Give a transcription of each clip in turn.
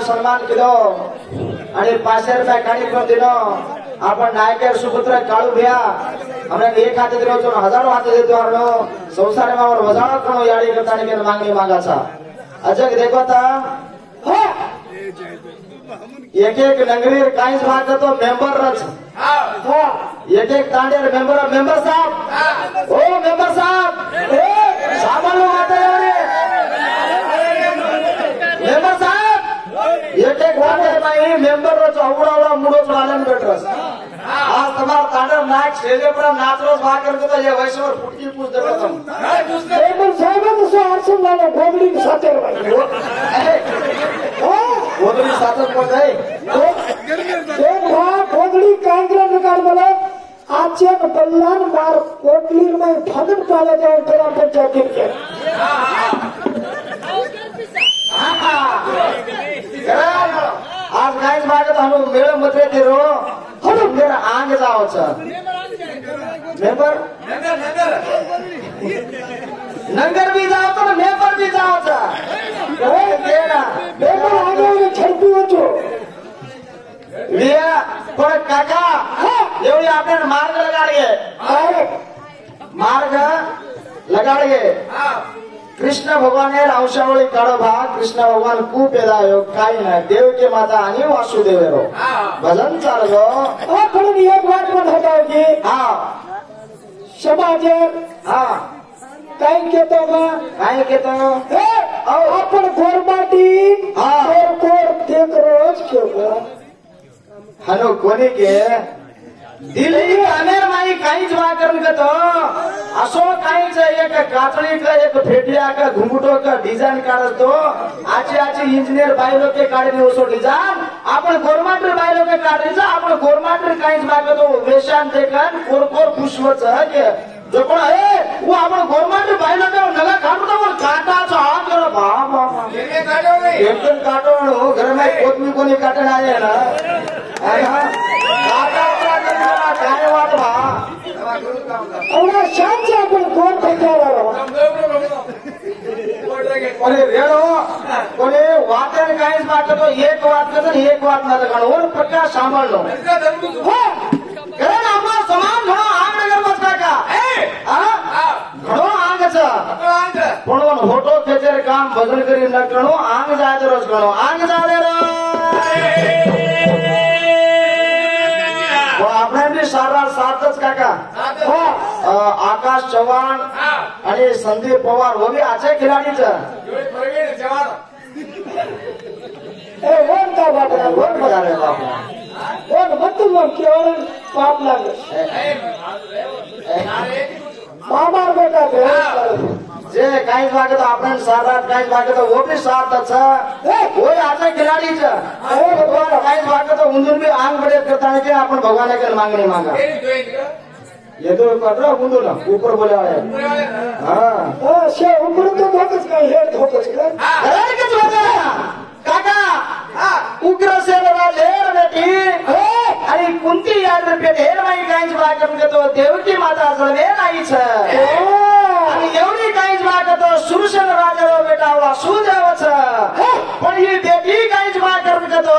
सन्मान केलो आणि 500 रुपया कार्यक्रम दिलो आपण नायकर सुपुत्र काळू भैया हमने एक हात दिलो तो हजारों हात देतो आरो संसार मावर वजाळा कणो याडी करता ने मागणी मागाचा अजग देखो ता एक एक नंगरीर काहीच भाग तो मेंबर रच एक एक तांडेर मेंबर साहब ओ मेंबर साहब सामान लो आते मेंबर साहब एक एक वाटे भाई मेंबर रच आवडा मुडो आलन बेटरस आज तुम्हारा तांडर नाक स्टेजे पर नाचरोस भाग करके तो ये वैश्वर फुटकी पूछ देता तुम मेंबर साहब तो सो आरसन लाने गोगली के साथ भाई गोगली साथ कोण आहे एक गोगली कांग्रेस निकाल बोले आजचे बल्लान मार कोटलीर में फगन पाले जाओ तेरा पंचायत के आज काहीच मागत आलो मेळ मध्ये दिरो हणून मेरा आंग जावचा मेंबर नंगर भी जाओ तो मेंबर भी जावचा ओए देना मेंबर आगे छडपी वचो लिया पण काका एवढी आपल्याला मार्ग लगाडगे मार्ग लगाडगे कृष्ण भगवान अंशावळी काढो भाग कृष्ण भगवान खूप येदायो काही नाही देव के माता आणि वासुदेव रो भजन चालगो आपण एक बात पण हटावगी समाज काही केतो का काय केतो आपण गोरमाटी कोर देख रोज केव हनो कोणी के दिल्ली अनेर माई काहीच वाकरण गतो असो काहीच एक काचळी का एक फेटिया का घुंगुटो का डिझाईन काढतो आची इंजिनियर बायलो के काढणे उसो डिझाईन आपण गोरमाटर बायलो के काढायचं आपण गोरमाटर काहीच मागतो वेशान देखन कोरकोर पुष्पच के जो पण आहे वो आपण गोरमाटर बायलो के नगा काढतो वो काटाचा हात करो बाबा एकदम काटो घर में कोतमी कोणी काटण आहे ना काय वाट औना शांत आपण कोण ठेकारारो कोणी रेडो कोणी वाटेन काहीच वाटतो एक वाट करतो एक वाट न गणवून प्रकाश सांभाळलो कारण आम्हा समान घणो आंग नगर बसता का घणो आंगच पण फोटो खेचेर काम भजन करी न गणो आंग जायचं रोज गणो आंग जाले आपल्याने सारा साथच काका आकाश चव्हाण आणि संदीप पवार वो भी अच्छे खिलाडीच वन का बात है वन बजा रहे बाबा वन मतलब केवल पाप लागे मामार बेटा जे काहीच वागत आपण सारा काहीच वागत वो भी साथच वो अच्छे खिलाडीच काहीच वागत उंदून भी आंग बडे करता की आपण भगवानाकडे मागणी मागा ये तो कर रहा बुंदू ना ऊपर बोले वाले हां शे ऊपर तो धोकच काय हे धोकच काय अरे किती होता काका उग्रसेन राजेर बेटी आणि कुंती यार पेट हेर माई काहीच वागत तो देवकी माता सळवे नाहीच आणि एवढी काहीच वागत सुरसेन राजाला बेटा वासुदेवच पण ही बेटी काहीच वागत तो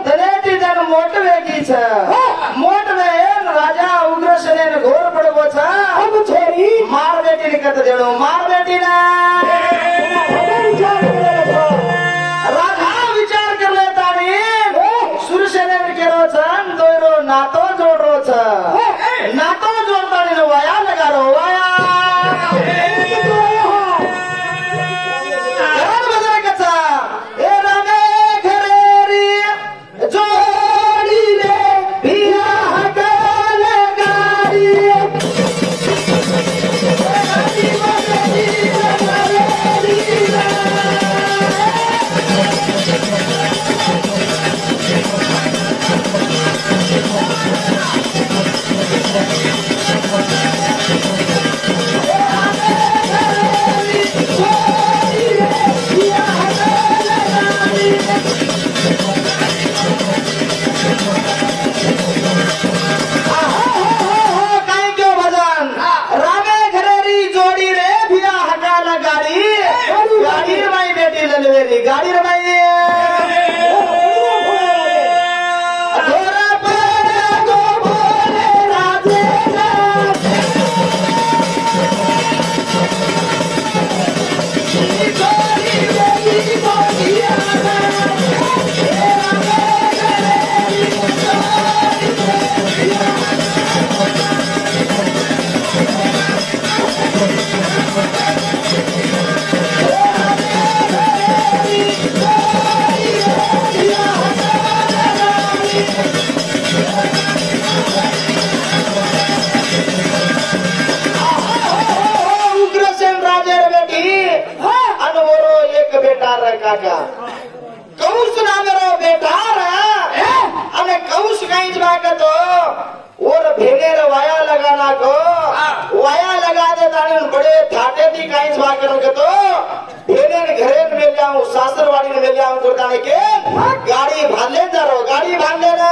तनेती धन मोठ वेगीच मोठ वेन राजा उग्रसेन घोर पडवच मार बेटी कत देणो मार बेटी ना राजा विचार कर लेता सुरसेने केलो दोयरो नातो जोडरोच नातो जोडता वया लगारो वया काका कौश नामेरो बेटा अने कौश कहीं जाके तो और भेनेर वाया लगाना को वाया लगा दे ताने बड़े थाटे थी कहीं जाके के तो भेनेर घरे में मिल जाऊं सासरवाड़ी में मिल जाऊं गुरदाने के गाड़ी भाले जा रहो गाड़ी भाले ना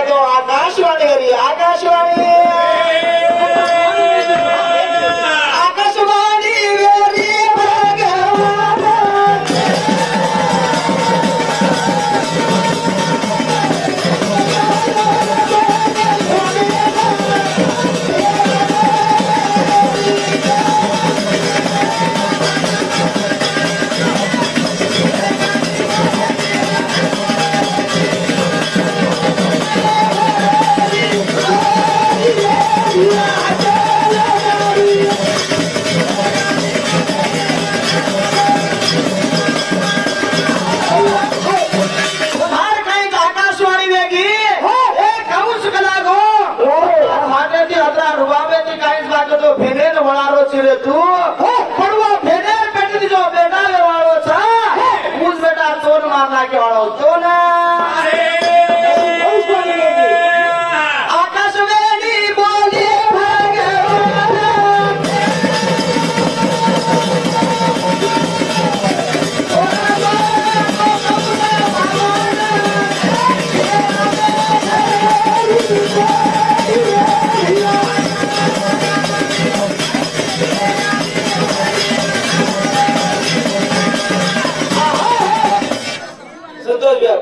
तो आकाशवाणी करी आकाशवाणी आकाशवाणी रे तू पड़वा भेनेर पेटनी जो बेटा वे वालो छा मुझ बेटा तोन मारना के वालो तो ना आकाशवाणी बोली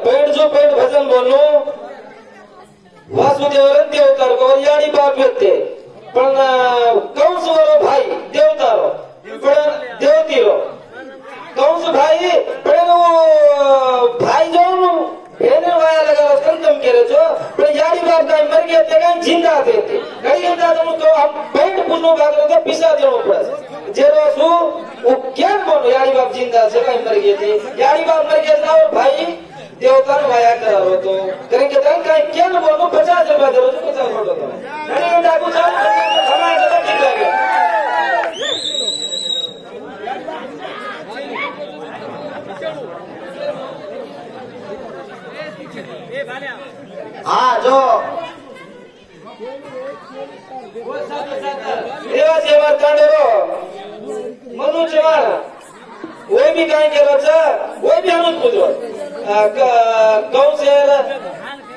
पेट जो पेट भजन बोलू वासुदेवर देवतार को याडी बाप येते पण कंस वरो भाई देवतारो पण देवतीरो कंस भाई पण भाई जो भेने वाया लगा संतम केरे छो पण याडी बाप काय मर गए ते काय जिंदा थे कई अंदा तो हम पेट पुनो भागरो तो पिसा देनो पड़े जेरो सु वो क्या बोलो याडी बाप जिंदा से काय मर गए थे याडी बाप मर गए ना भाई देवता वाया करा हो तो करेंगे तो क्या न बोलो 50 रुपया दे तो 50 बोलो तो नहीं डाकू जाओ हमारे तो ठीक लगे हाँ जो देवा सेवा कांडरो मनु जवान वो भी कहीं के रचा वो भी हम पूछो कौन से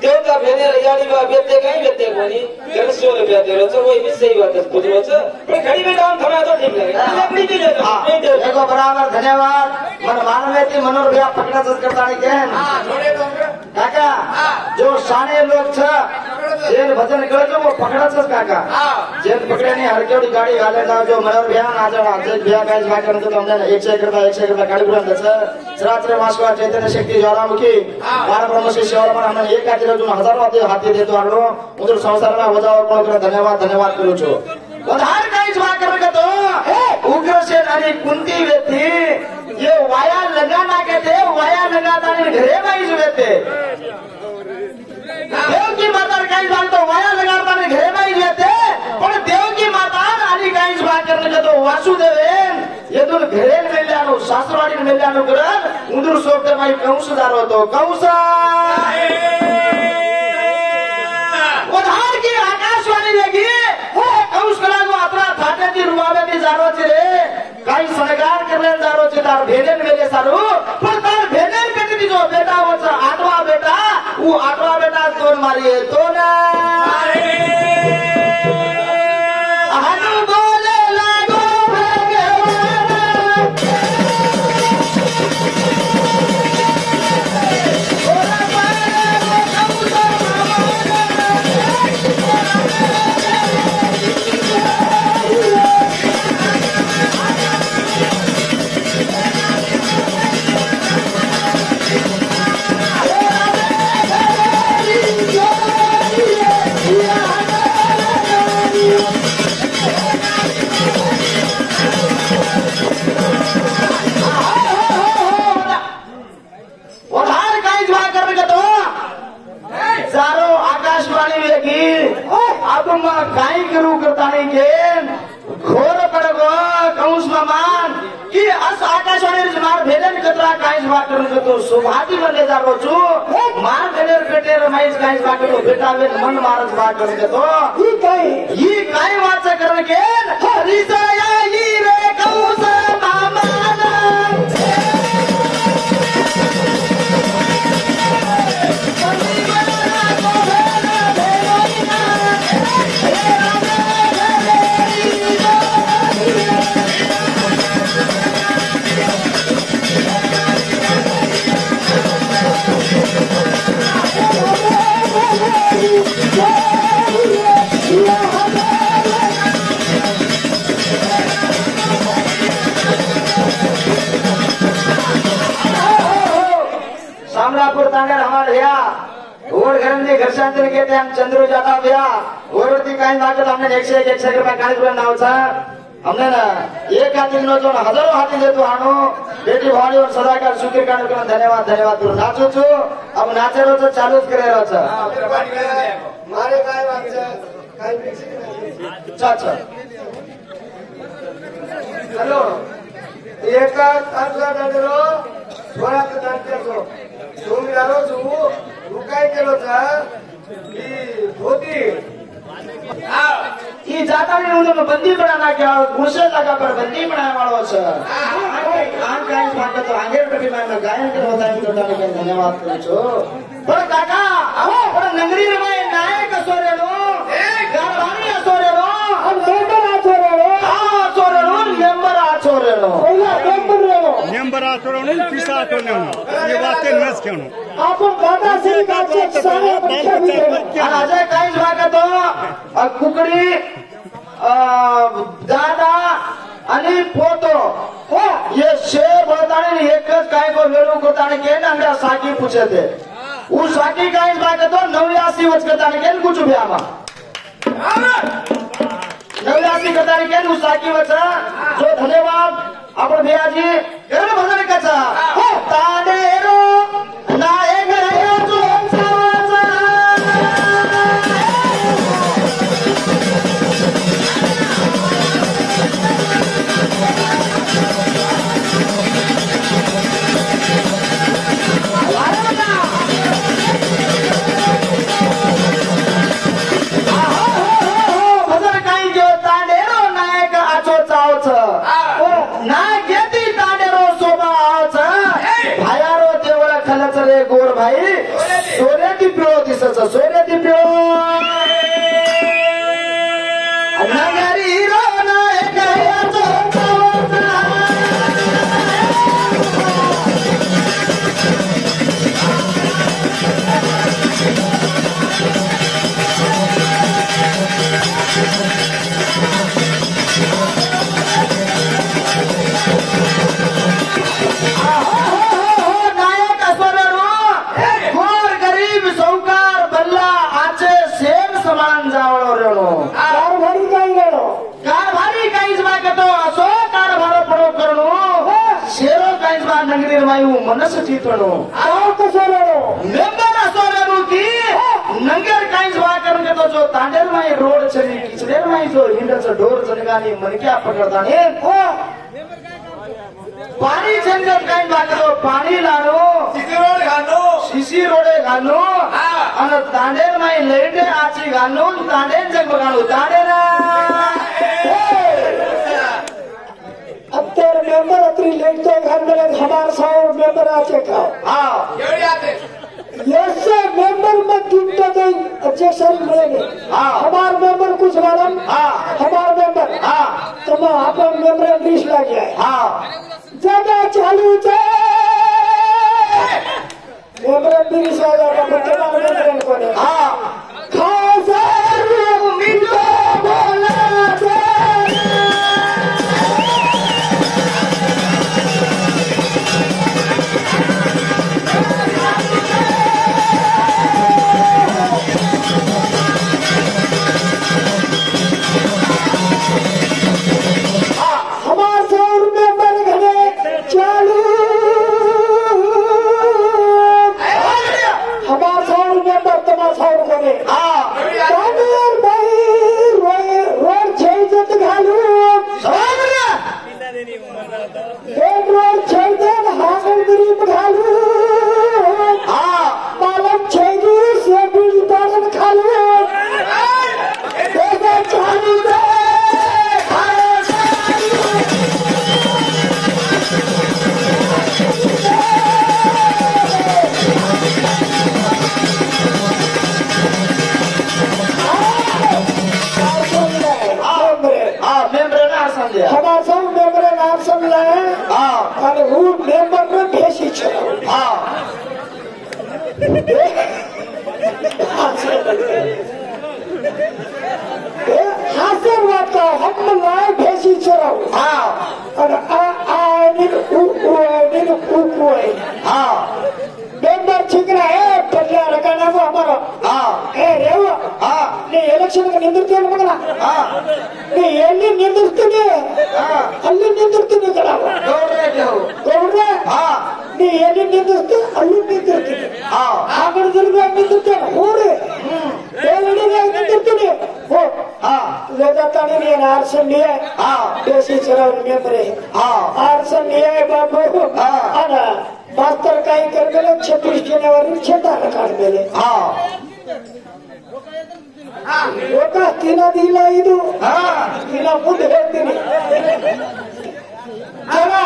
देवता भेने यानी बा बेते कहीं बेते कोनी गणेशो रे बेते रचा वो भी सही बात है पूछो छ पर घड़ी में डाउन थमा तो ठीक लगे लकड़ी की दे देखो बराबर धन्यवाद मन मानवेती मनोर भैया पकड़ा करता नहीं के काका जो शाने लोग छ जेल भजन करे तो वो पकड़ा छ काका जेल पकड़े नहीं हर केवड़ी गाड़ी गाले ना जो मनोर भैया ना जो आज भैया गाइस बात करते तो हमने 100 करता गाड़ी बुलान छ श्रात्र मासवा चैतन्य शक्ति ज्वालामुखी बार ब्रह्मश्री सेवा हमने एक काटी जो हजारों हाथी दे तो आलो उधर संसार में हो जाओ कोण धन्यवाद करू छु उधार गाइस बात करके तो उग्रसेन आणि कुंती व्यक्ति ये वाया लगाना के थे वाया लगाता नहीं घरे में ही जुएते देव की माता कहीं बात तो वाया लगाता नहीं घरे में ही जुएते पर देव की माता आणि कहीं बात करने के तो वासुदेवन ये तो घरे में मिल जानो सासरवाड़ी में मिल जानो करन उधर सोपते भाई कंसदार हो तो कंसा उधार की आकाशवाणी लगी कंस कला को अतरा थाटे की रुवावे की जारो रे काही सणगार करने जारो छे तार भेनेन मेले सारू पण तार भेनेन पेटी जो बेटा हो छ आठवा बेटा वो आठवा बेटा तोर मारिए तो ना हानु बोले अब मग काय करू करतानी के घोर पडगो कंस मान की अस आकाशवाणी मार भेलन कतरा काहीच वाटून करतो सुभाती मध्ये जातो छु मार भेलेर कटेर माहीच काहीच वाटतो भेटावे मन मारच वाटून करतो ही काय वाच करण के हरिजया ही रे कंस मामान सामलापुर तांडर हमारे भैया वोट घरंदी घरशांतर के हम चंद्रू जाता भैया वरती काही मागत हमने 101 रुपया 40 रुपया नावचा हमने ना एक हाथी नो जो हजारों हाथी देतो हानो बेटी भाणी और सदाकार सुखी काढ करून धन्यवाद धन्यवाद तुला नाचू छु अब नाचेरो छ चालूच करेरो छ मारे काय वाटतं काय फिक्स अच्छा हॅलो एक तासला दादरो थोडा दादरो तुम्ही आलो तू काय केलं की होती ई जाता नहीं उन्होंने बंदी बनाना क्या गुस्से लगा पर बंदी बनाने वालों से आन गायन भाग तो आगे कभी मैं गायन के होता है तो डालने धन्यवाद करो पर काका पर नगरी में मैं नायक सोरेलो गरबानी सोरेलो अब मेंबर आ छोरेलो हां सोरेलो मेंबर आ छोरेलो पहिला मेंबर आ छोरेलो पिसा आ छोरेलो ये वाक्य नस केनो आपण दादा श्री काचे सारे पक्ष भी अजय काही भाग तो कुकडी दादा आणि पोतो ये शेर बोलताने एकच काय को वेळू करताने के अंडा साकी पूछे थे वो साकी काही भाग तो 89 वच करताने के कुछ भी आमा 89 करताने के वो साकी वच जो धन्यवाद आपण भैया जी घर भजन कचा ताडेरो नायक आयो जो रे गोर भाई सोन्याची पिळो दिसच सोन्याची पिळो नगरी हिरो नायक समान जावळो रेणो कारभारी काय गेलो कारभारी काहीच मागतो असो कारभार पडो करणो शेरो काहीच मा नगरी मायू मनस चितणो काय कसं रेलो मेंबर असो रेणो की नंगर काहीच वा करून घेतो जो तांडेर माई रोड चली किचडेर माई जो हिंडच ढोर जनगानी मनक्या पकडताने पाणी झंझट काही मागतो पाणी लानो शिशी रोडे घालू आणि तांडेर माई लेंडे आची घालून तांडेन जग घालू तांडेर અત્યારે મેમ્બર અત્રી લેટ તો ઘર हमार साव मेंबर आचे का हाँ ऐसे मेंबर में गिनते गई अच्छे शरीर मिलेंगे हमार मेंबर कुछ मैडम हमार मेंबर तो मैं आपका मेंबर लिस्ट लग जाए जगह चालू थे मेंबर लिस्ट आ जाएगा बच्चे का मेंबर को ने खासा मिलो बोला चालू हाँ मेंबर छिकरा है पल्ला रकाना को हमारा हाँ ए रेव हाँ ने इलेक्शन का निंदुर्ते मगला हाँ ने एಲ್ಲಿ ನಿಂದಿರ್ತೀನಿ ಅಲ್ಲಿ ನಿಂದಿರ್ತೀನಿ ಕಲಾವ ಗೌಡ್ರೆ ದೇವ್ ಗೌಡ್ರೆ हाँ ನೀ ಎಲ್ಲಿ ನಿಂದಿರ್ತಿ ಅಲ್ಲಿ ನಿಂದಿರ್ತೀನಿ हाँ ಆಗಡದಲ್ಲಿ ನಿಂದಿರ್ತೇನೆ ಹೋರಿ ಎಲ್ಲಿಗೆ ನಿಂದಿರ್ತೀನಿ ಹೋ हाँ లేదా ತಾನೇ ನೀನು ಆರ್ಸನ್ನಿ हाँ ದೇಶಿ ಚರವನ್ ಮೆಂಬರ್ हाँ ಆರ್ಸನ್ನಿ ಬಾಬು ಅನ ಮಾಸ್ತರ್ ಕಾಯಿ ಕರ್ಮೇಲೆ 26 ಜನವರಿ ಛೇಟ ಕಾಡ ಮೇಲೆ हाँ ఒక తినదిಲ್ಲ ಇದು हाँ ದಿನ ಮುಂದೆ ಹೇಳ್ತೀನಿ जरा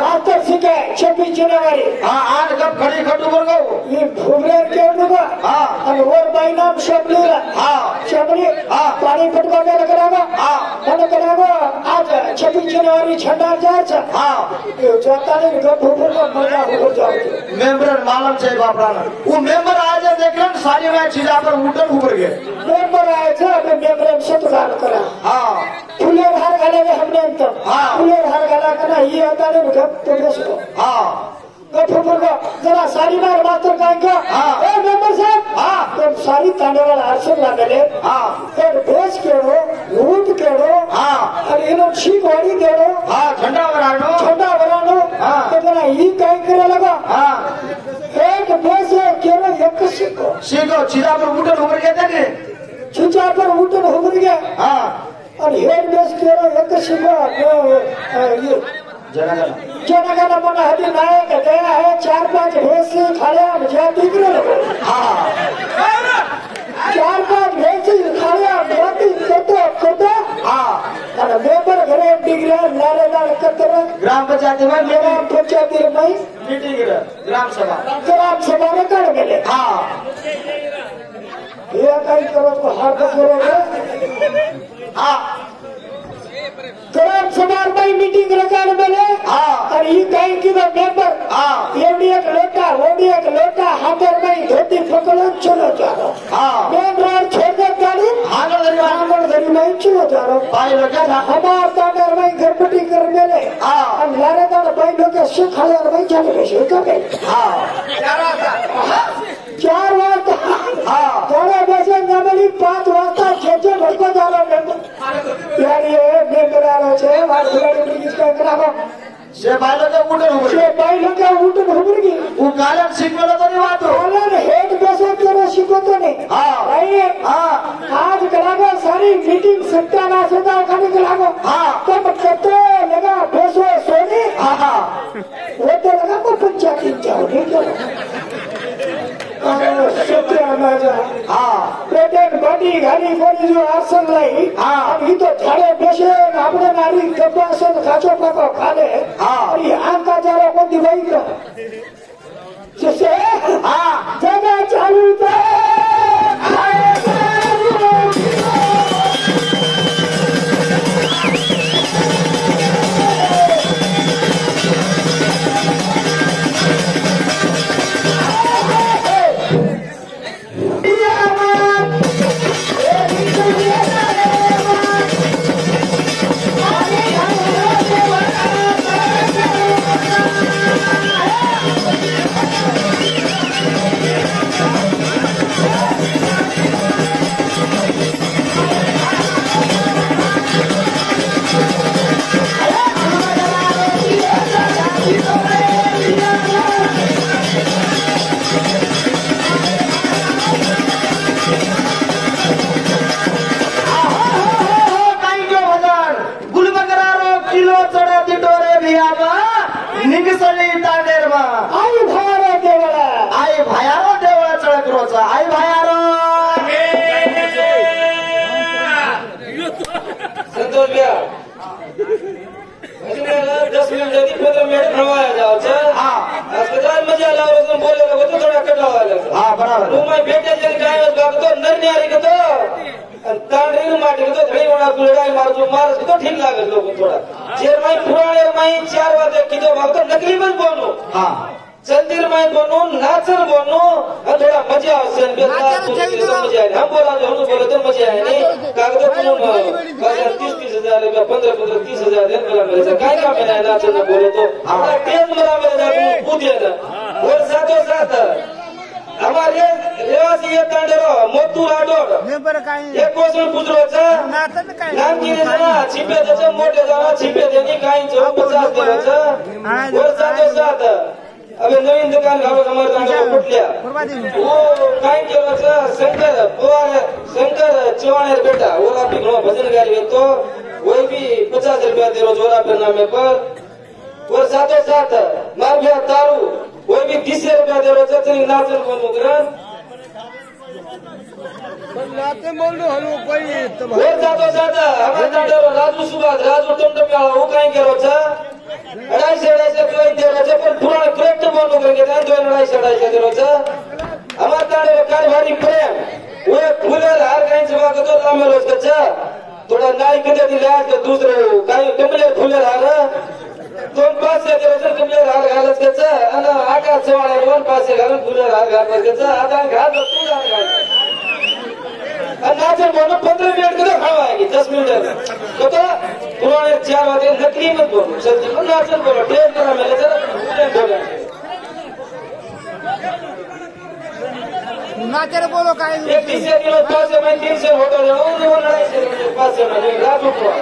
मास्टर सीखे 26 जनवरी हाँ आज कब खड़ी खटू कर गो ये भूगलेर के उनको हाँ और भाई नाम शबलीला हाँ शबली हाँ पानी फटका के लगागा हाँ मन करागा आज 26 जनवरी छंडा जाए हाँ ये जाता नहीं गप भूगल को मजा हो जाओ मेंबर मालूम चाहिए बापरा वो मेंबर आज देख रहे सारी में चीजा पर उठन उबर गए मेंबर आए थे अपने मेंबर से तो गाल करा हाँ फुलेर हार गाले हमने तो हाँ फुलेर हार गाला करना ये आता नहीं गप तो बेसो हाँ गप को जरा सारी बार मास्टर काई का हाँ ए मेंबर साहब हाँ तो सारी ताने वाला आसन लागले हाँ फिर भेस केड़ो ऊंट केड़ो हाँ और इनो छी गोड़ी देड़ो हाँ झंडा बनानो छोटा बनानो हाँ तो जरा ई काई करे लगा हाँ एक भेस केड़ो एक सीखो सीखो चीजा पर उठन उबर गए थे कि छुचा पर ऊंट उबर गया हाँ और हेड भेस केड़ो एक सीखो ये जना जना जनगण मन हदी नायक गया है 4-5 भेस खड़े मुझे दिख रहे हाँ 4-5 भेस खड़े बहुत कतो हाँ और मेंबर घरे डिग्री नारेदार कतर ग्राम पंचायत में मेरा पंचायत में मीटिंग ग्राम सभा ग्राम सभा में कर गए हाँ ये कहीं करो तो हर करोगे हाँ ग्राम सभा में मीटिंग रखा मिले हाँ और ये कहीं की मेंबर हाँ एवडी एक लोटा हाथर में धोती पकड़ो चलो जा रहा हाँ मेन रोड छोड़ दे गाड़ी आंगन धरी में चलो जा रहा भाई लोग क्या था हमार तांडर में घरपट्टी कर मिले हाँ और लारे दार भाई लोग के सिखाले और भाई चले गए कर गए हाँ 4 वाजता हाँ थोड़ा बसे नमली 5 वाजता छे भड़को जा रहा यार ये मेंबर आ रहे छे वार खिलाड़ी ब्रिटिश का करावो से भाई लोग उठन उबर से भाई लोग के उठन उबर गई वो कालन सीख में तो नहीं बात हो बोलन हेड बसे तेरे शिको तो नहीं हाँ भाई हाँ आज करावो सारी मीटिंग सत्यानाश होता खाने करावो हाँ तब कते लगा बेसो सोनी हाँ हाँ वो तो लगा को पंचायत जाओ नहीं चलो सत्यानाश हाँ पेटेन बॉडी घाली फोड़ी जो आसन लाई हाँ अभी तो झाड़े बेचे आपने नारी कब्बासन खाचो पाको खाले हाँ और ये आम का जारा को दिवाई का जिसे हाँ जगह चालू थे निगसली तांडेर मा आई भायारो देवळा आई भायारो देवळा चळक रोचा आई भायारो संतोष भैया 10 मिनट जल्दी 15 मिनट रवाया जाओ हाँ अस्पताल में जाला रोज बोले को तो थोड़ा कटा वाला हाँ बराबर वो मैं बेटे जन काय बात तो नर न्यारी को तो तांडरी माटी को तो धई वाला लड़ाई मार जो मार तो ठीक लागे लोग थोड़ा शेर में पुराने में 4 बात की तो बात तो नकली बन बोलो हाँ चंदीर में बोनो नाचर बोनो थोड़ा मजा आवसे मजा आए हम बोला जो हम बोले तो मजा आए नहीं कागज पुनः 30 हजार रुपया 15 30 हजार देन बोला मेरे से काय का मैंने नाचर ना बोले तो तेज मरा मेरे ना कूदिया था वो साथ हमारे रेवासी एक तांडेरो मोतू राठोड एक क्वेश्चन पूछरो छ नाम की जना छिपे दे छ मोटे जना छिपे देनी काई छ 50 देरो छ और साथ अबे नवीन दुकान गाव हमारे तांडेरो फुटलिया वो काई केलो छ शंकर बुआर शंकर चौहान बेटा ओला बिगनो भजन गाई तो वो भी 50 रुपया देरो जोरा पे नामे पर और साथ मार भैया तारू वो भी 30 रुपया दे रहे थे नाचन बोलू ग्रहण और साथ हमारे तांडेरो राजू सुभाष राजू टमटम वाला वो कहीं करो छ 250 कोई दे रहे थे पर पुराना करेक्ट बोलू करेंगे तो 250 दे रहे छ हमारे तांडेरो कारभारी प्रेम वो फूलेर हार कहीं से वाक तो लामे रोज छ थोड़ा नाई कदे दिला के दूसरे काई कमले फूलेर हार दोन पास कमलेर हार घालत के छ अन आकाश चवाळे वन पास घालून फुलेर हार घालत के छ आता घाल तू घाल नाचन बोलो 15 मिनट के खावा आएगी 10 मिनट तो पुराने 4 बजे नकली मत बोलो जल्दी नाचन बोलो ट्रेन करा मेरे जरा बोलो नाचर बोलो काय एक 30 किलो पास में 300 होटल है वो 250 पास में राजू को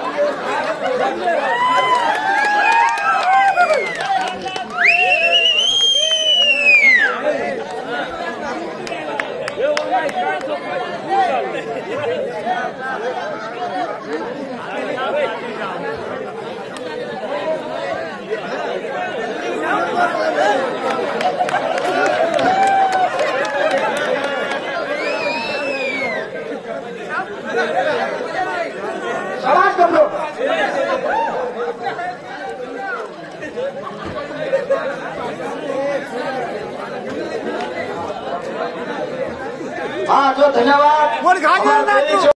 शाबाश करो हाँ जो धन्यवाद।